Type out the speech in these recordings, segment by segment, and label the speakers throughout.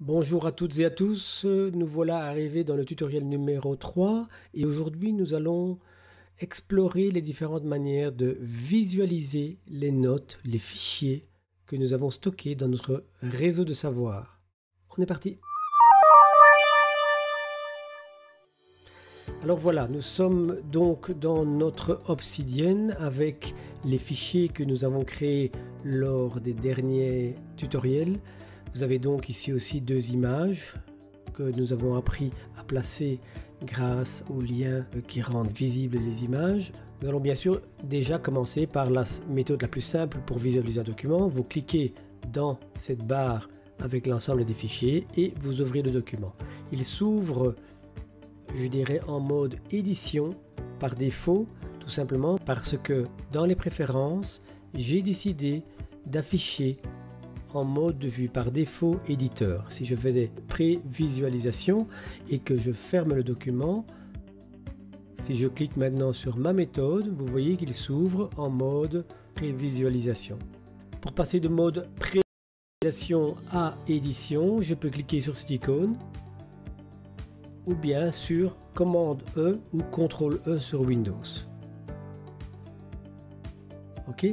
Speaker 1: Bonjour à toutes et à tous, nous voilà arrivés dans le tutoriel numéro 3 et aujourd'hui nous allons explorer les différentes manières de visualiser les notes, les fichiers que nous avons stockés dans notre réseau de savoir. On est parti! Alors voilà, nous sommes donc dans notre Obsidian avec les fichiers que nous avons créés lors des derniers tutoriels. Vous avez donc ici aussi deux images que nous avons appris à placer grâce aux liens qui rendent visibles les images. Nous allons bien sûr déjà commencer par la méthode la plus simple pour visualiser un document. Vous cliquez dans cette barre avec l'ensemble des fichiers et vous ouvrez le document. Il s'ouvre, je dirais, en mode édition par défaut, tout simplement parce que dans les préférences, j'ai décidé d'afficher en mode de vue par défaut éditeur. Si je faisais pré-visualisation et que je ferme le document, si je clique maintenant sur ma méthode, vous voyez qu'il s'ouvre en mode pré-visualisation. Pour passer de mode pré-visualisation à édition, je peux cliquer sur cette icône ou bien sur commande E ou CTRL E sur Windows. Ok.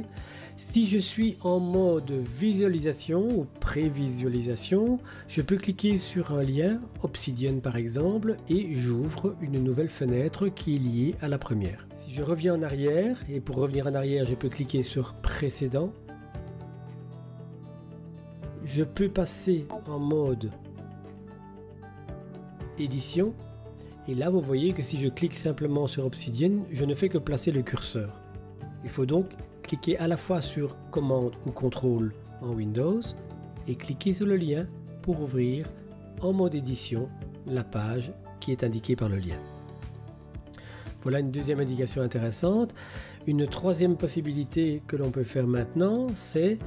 Speaker 1: Si je suis en mode visualisation ou pré-visualisation, je peux cliquer sur un lien, Obsidian par exemple, et j'ouvre une nouvelle fenêtre qui est liée à la première. Si je reviens en arrière, et pour revenir en arrière, je peux cliquer sur précédent. Je peux passer en mode édition, et là vous voyez que si je clique simplement sur Obsidian, je ne fais que placer le curseur. Il faut donc cliquez à la fois sur commande ou contrôle en Windows et cliquez sur le lien pour ouvrir en mode édition la page qui est indiquée par le lien. Voilà une deuxième indication intéressante. Une troisième possibilité que l'on peut faire maintenant, c'est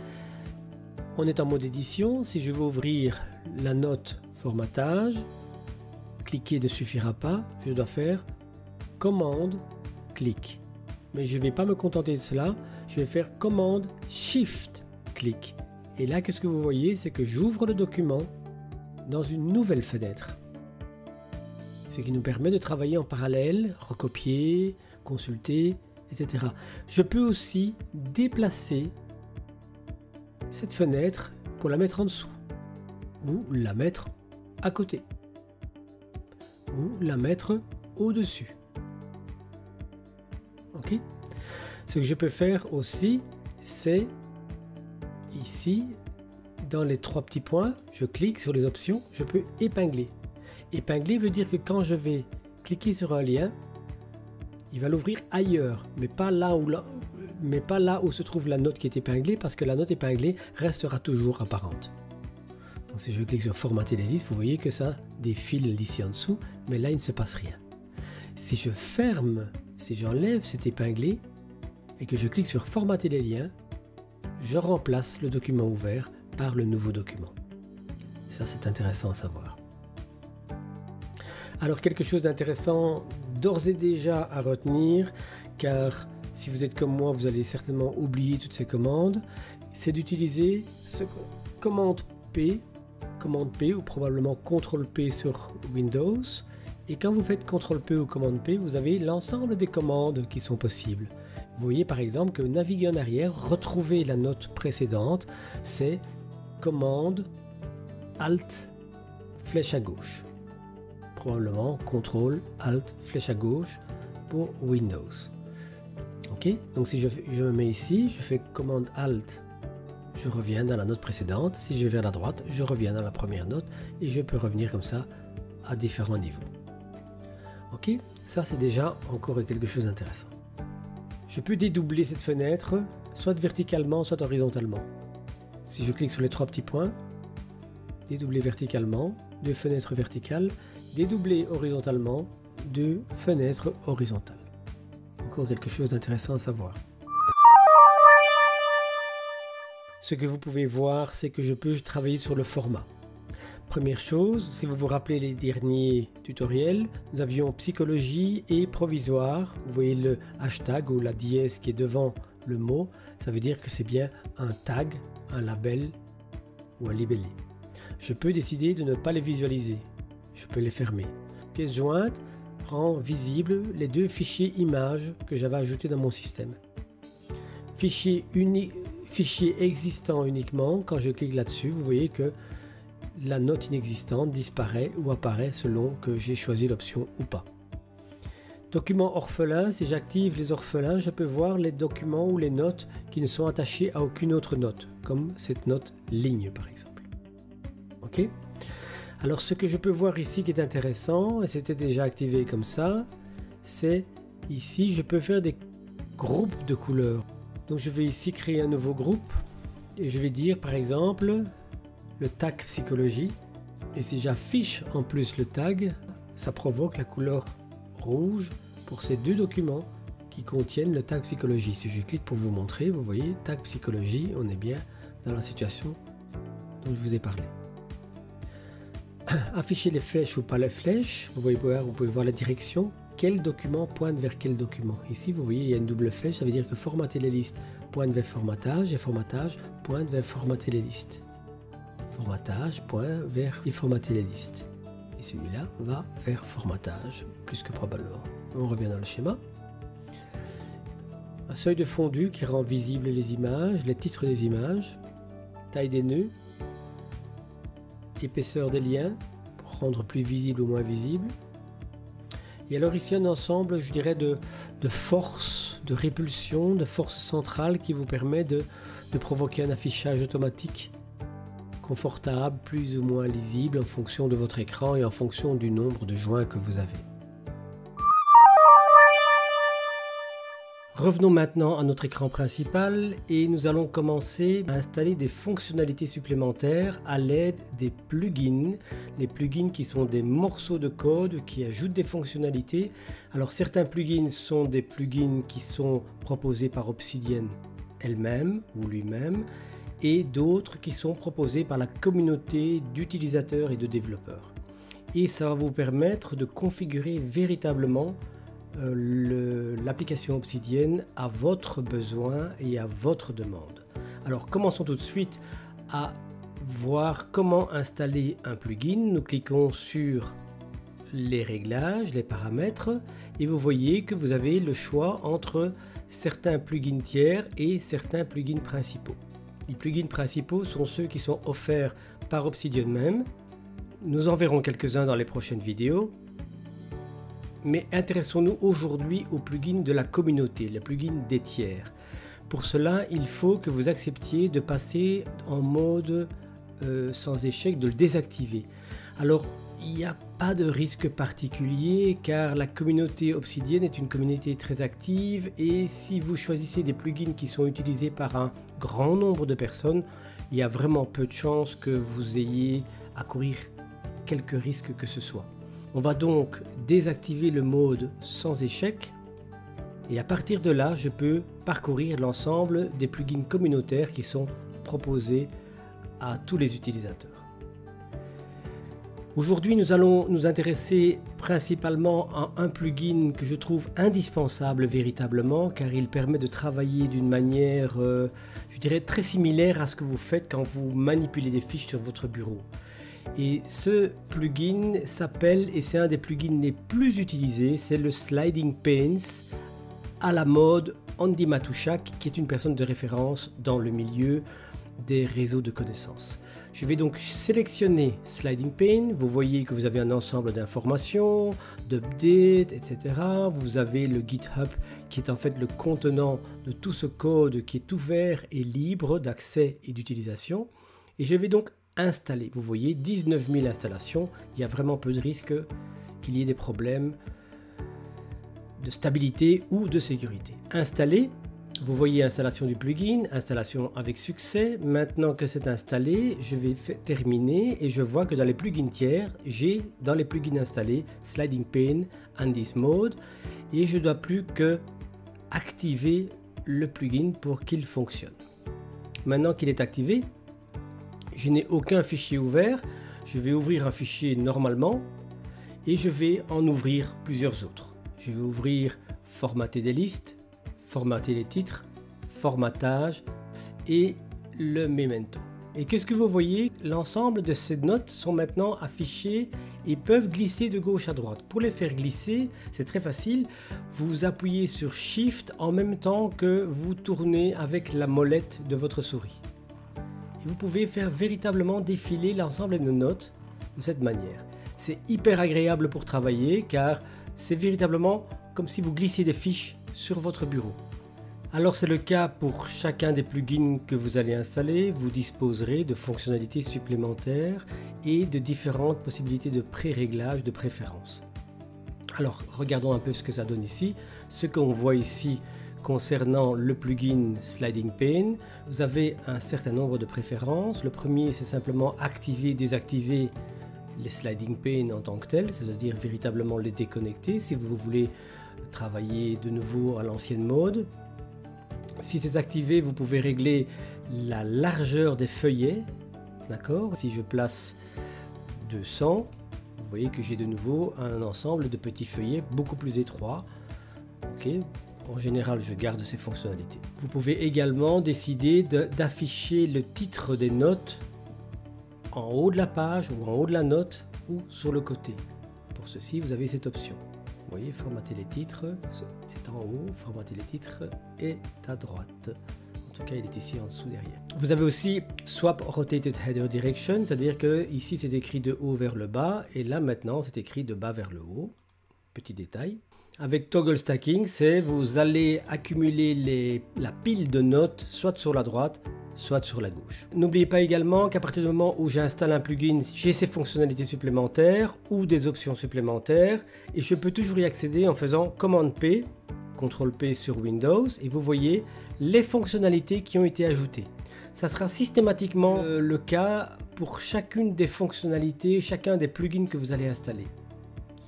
Speaker 1: on est en mode édition. Si je veux ouvrir la note formatage, cliquer ne suffira pas, je dois faire commande, clic. Mais je ne vais pas me contenter de cela, je vais faire commande Shift, clic. Et là, qu'est-ce que vous voyez? C'est que j'ouvre le document dans une nouvelle fenêtre. Ce qui nous permet de travailler en parallèle, recopier, consulter, etc. Je peux aussi déplacer cette fenêtre pour la mettre en dessous, ou la mettre à côté, ou la mettre au-dessus. Ok. Ce que je peux faire aussi, c'est ici, dans les trois petits points, je clique sur les options, je peux épingler. Épingler veut dire que quand je vais cliquer sur un lien, il va l'ouvrir ailleurs, mais pas là où se trouve la note qui est épinglée, parce que la note épinglée restera toujours apparente. Donc si je clique sur formater les listes, vous voyez que ça défile ici en dessous, mais là il ne se passe rien. Si je ferme, si j'enlève cet épinglé et que je clique sur formater les liens, je remplace le document ouvert par le nouveau document. Ça, c'est intéressant à savoir. Alors, quelque chose d'intéressant d'ores et déjà à retenir, car si vous êtes comme moi, vous allez certainement oublier toutes ces commandes, c'est d'utiliser ce commande P ou probablement CTRL P sur Windows. Et quand vous faites CTRL P ou commande P, vous avez l'ensemble des commandes qui sont possibles. Vous voyez par exemple que naviguer en arrière, retrouver la note précédente, c'est commande Alt flèche à gauche. Probablement CTRL Alt flèche à gauche pour Windows. Ok, donc si je me mets ici, je fais commande Alt, je reviens dans la note précédente. Si je vais vers la droite, je reviens dans la première note et je peux revenir comme ça à différents niveaux. Ok, ça c'est déjà encore quelque chose d'intéressant. Je peux dédoubler cette fenêtre, soit verticalement, soit horizontalement. Si je clique sur les trois petits points, dédoubler verticalement, deux fenêtres verticales, dédoubler horizontalement, deux fenêtres horizontales. Encore quelque chose d'intéressant à savoir. Ce que vous pouvez voir, c'est que je peux travailler sur le format. Première chose, si vous vous rappelez les derniers tutoriels, nous avions psychologie et provisoire. Vous voyez le hashtag ou la dièse qui est devant le mot, ça veut dire que c'est bien un tag, un label ou un libellé. je peux décider de ne pas les visualiser. Je peux les fermer. Pièce jointe rend visible les deux fichiers images que j'avais ajoutés dans mon système. Fichier existant uniquement, quand je clique là-dessus, vous voyez que la note inexistante disparaît ou apparaît selon que j'ai choisi l'option ou pas. Document orphelin, si j'active les orphelins, je peux voir les documents ou les notes qui ne sont attachés à aucune autre note, comme cette note ligne par exemple. Ok ? Alors ce que je peux voir ici qui est intéressant, et c'était déjà activé comme ça, c'est ici je peux faire des groupes de couleurs. Donc je vais ici créer un nouveau groupe et je vais dire par exemple le tag psychologie, et si j'affiche en plus le tag, ça provoque la couleur rouge pour ces deux documents qui contiennent le tag psychologie. Si je clique pour vous montrer, vous voyez tag psychologie, on est bien dans la situation dont je vous ai parlé. Afficher les flèches ou pas les flèches, vous pouvez voir la direction, quel document pointe vers quel document. Ici vous voyez il y a une double flèche, ça veut dire que formater les listes pointe vers formatage et formatage pointe vers formater les listes. Formatage pointe vers formater les listes. Et celui-là va vers formatage, plus que probablement. On revient dans le schéma. Un seuil de fondu qui rend visible les images, les titres des images, taille des nœuds, épaisseur des liens pour rendre plus visible ou moins visible. Et alors ici un ensemble, je dirais, de force, de répulsion, de force centrale qui vous permet de provoquer un affichage automatique confortable, plus ou moins lisible en fonction de votre écran et en fonction du nombre de joints que vous avez. Revenons maintenant à notre écran principal et nous allons commencer à installer des fonctionnalités supplémentaires à l'aide des plugins. Les plugins qui sont des morceaux de code qui ajoutent des fonctionnalités. Alors certains plugins sont des plugins qui sont proposés par Obsidian elle-même ou lui-même, et d'autres qui sont proposés par la communauté d'utilisateurs et de développeurs. Et ça va vous permettre de configurer véritablement l'application Obsidian à votre besoin et à votre demande. Alors commençons tout de suite à voir comment installer un plugin. Nous cliquons sur les réglages, les paramètres, et vous voyez que vous avez le choix entre certains plugins tiers et certains plugins principaux. Les plugins principaux sont ceux qui sont offerts par Obsidian même. Nous en verrons quelques-uns dans les prochaines vidéos. Mais intéressons-nous aujourd'hui aux plugins de la communauté, les plugins des tiers. Pour cela, il faut que vous acceptiez de passer en mode sans échec, de le désactiver. Alors, il n'y a pas de risque particulier car la communauté Obsidian est une communauté très active et si vous choisissez des plugins qui sont utilisés par un grand nombre de personnes, il y a vraiment peu de chances que vous ayez à courir quelque risque que ce soit. On va donc désactiver le mode sans échec et à partir de là, je peux parcourir l'ensemble des plugins communautaires qui sont proposés à tous les utilisateurs. Aujourd'hui, nous allons nous intéresser principalement à un plugin que je trouve indispensable véritablement car il permet de travailler d'une manière, je dirais, très similaire à ce que vous faites quand vous manipulez des fiches sur votre bureau. Et ce plugin s'appelle, et c'est un des plugins les plus utilisés, c'est le Sliding Panes à la mode Andy Matuszak, qui est une personne de référence dans le milieu des réseaux de connaissances. Je vais donc sélectionner Sliding Pane. Vous voyez que vous avez un ensemble d'informations, d'updates, etc. Vous avez le GitHub qui est en fait le contenant de tout ce code qui est ouvert et libre d'accès et d'utilisation. Et je vais donc installer. Vous voyez 19 000 installations. Il y a vraiment peu de risque qu'il y ait des problèmes de stabilité ou de sécurité. Installer. Vous voyez installation du plugin, installation avec succès. Maintenant que c'est installé, je vais terminer et je vois que dans les plugins tiers, j'ai dans les plugins installés Sliding Pane and this mode et je ne dois plus que activer le plugin pour qu'il fonctionne. Maintenant qu'il est activé, je n'ai aucun fichier ouvert. Je vais ouvrir un fichier normalement et je vais en ouvrir plusieurs autres. Je vais ouvrir formater des listes, formater les titres, formatage et le memento. Et qu'est-ce que vous voyez? L'ensemble de ces notes sont maintenant affichées et peuvent glisser de gauche à droite. Pour les faire glisser, c'est très facile. Vous appuyez sur Shift en même temps que vous tournez avec la molette de votre souris. Et vous pouvez faire véritablement défiler l'ensemble de notes de cette manière. C'est hyper agréable pour travailler car c'est véritablement comme si vous glissiez des fiches sur votre bureau. Alors c'est le cas pour chacun des plugins que vous allez installer. Vous disposerez de fonctionnalités supplémentaires et de différentes possibilités de pré-réglage de préférence. Alors regardons un peu ce que ça donne ici. Ce qu'on voit ici concernant le plugin Sliding Pane, vous avez un certain nombre de préférences. Le premier, c'est simplement activer, désactiver les Sliding Pane en tant que tel, c'est-à-dire véritablement les déconnecter si vous voulez travailler de nouveau à l'ancienne mode. Si c'est activé, vous pouvez régler la largeur des feuillets, d'accord? Si je place 200, vous voyez que j'ai de nouveau un ensemble de petits feuillets beaucoup plus étroits. Ok, en général, je garde ces fonctionnalités. Vous pouvez également décider d'afficher le titre des notes en haut de la page ou en haut de la note ou sur le côté. Pour ceci, vous avez cette option. Vous voyez, formater les titres est en haut, formater les titres est à droite. En tout cas, il est ici en dessous derrière. Vous avez aussi Swap Rotated Header Direction, c'est-à-dire que ici c'est écrit de haut vers le bas et là maintenant c'est écrit de bas vers le haut. Petit détail. Avec Toggle Stacking, c'est vous allez accumuler la pile de notes soit sur la droite, soit sur la gauche. N'oubliez pas également qu'à partir du moment où j'installe un plugin, j'ai ces fonctionnalités supplémentaires ou des options supplémentaires et je peux toujours y accéder en faisant Commande P, CTRL P sur Windows et vous voyez les fonctionnalités qui ont été ajoutées. Ça sera systématiquement le cas pour chacune des fonctionnalités, chacun des plugins que vous allez installer.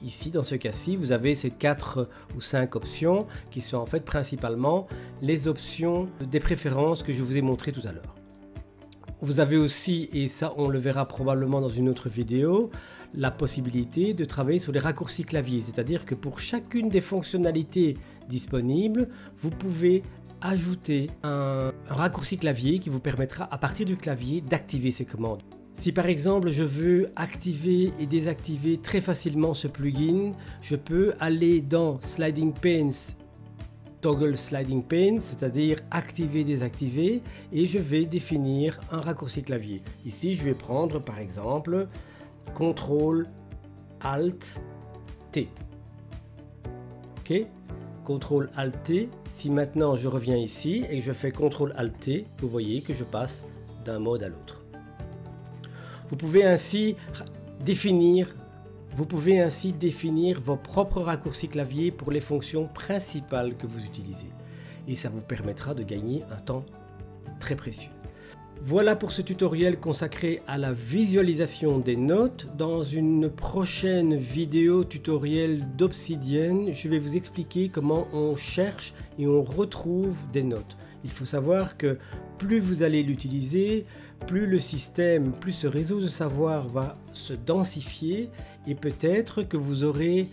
Speaker 1: Ici, dans ce cas-ci, vous avez ces 4 ou 5 options qui sont en fait principalement les options des préférences que je vous ai montrées tout à l'heure. Vous avez aussi, et ça on le verra probablement dans une autre vidéo, la possibilité de travailler sur les raccourcis clavier. C'est-à-dire que pour chacune des fonctionnalités disponibles, vous pouvez ajouter un raccourci clavier qui vous permettra à partir du clavier d'activer ces commandes. Si par exemple je veux activer et désactiver très facilement ce plugin, je peux aller dans Sliding Panes, Toggle Sliding Panes, c'est-à-dire activer, désactiver, et je vais définir un raccourci clavier. Ici je vais prendre par exemple CTRL ALT T. Ok, CTRL ALT T. Si maintenant je reviens ici et que je fais CTRL ALT T, vous voyez que je passe d'un mode à l'autre. Vous pouvez ainsi définir vos propres raccourcis clavier pour les fonctions principales que vous utilisez. Et ça vous permettra de gagner un temps très précieux. Voilà pour ce tutoriel consacré à la visualisation des notes. Dans une prochaine vidéo tutoriel d'Obsidian, je vais vous expliquer comment on cherche et on retrouve des notes. Il faut savoir que plus vous allez l'utiliser, plus le système, plus ce réseau de savoir va se densifier et peut-être que vous aurez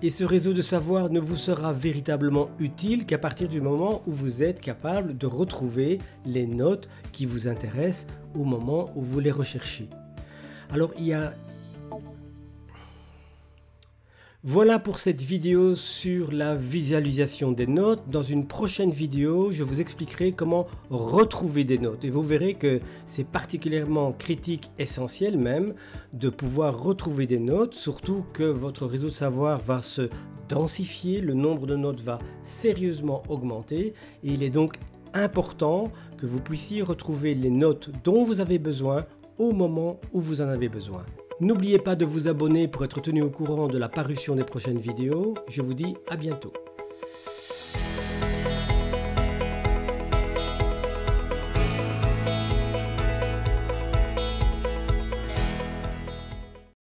Speaker 1: ce réseau de savoir ne vous sera véritablement utile qu'à partir du moment où vous êtes capable de retrouver les notes qui vous intéressent au moment où vous les recherchez. Alors Voilà pour cette vidéo sur la visualisation des notes. Dans une prochaine vidéo, je vous expliquerai comment retrouver des notes. Et vous verrez que c'est particulièrement critique, essentiel même, de pouvoir retrouver des notes, surtout que votre réseau de savoir va se densifier, le nombre de notes va sérieusement augmenter. Et il est donc important que vous puissiez retrouver les notes dont vous avez besoin au moment où vous en avez besoin. N'oubliez pas de vous abonner pour être tenu au courant de la parution des prochaines vidéos. Je vous dis à bientôt.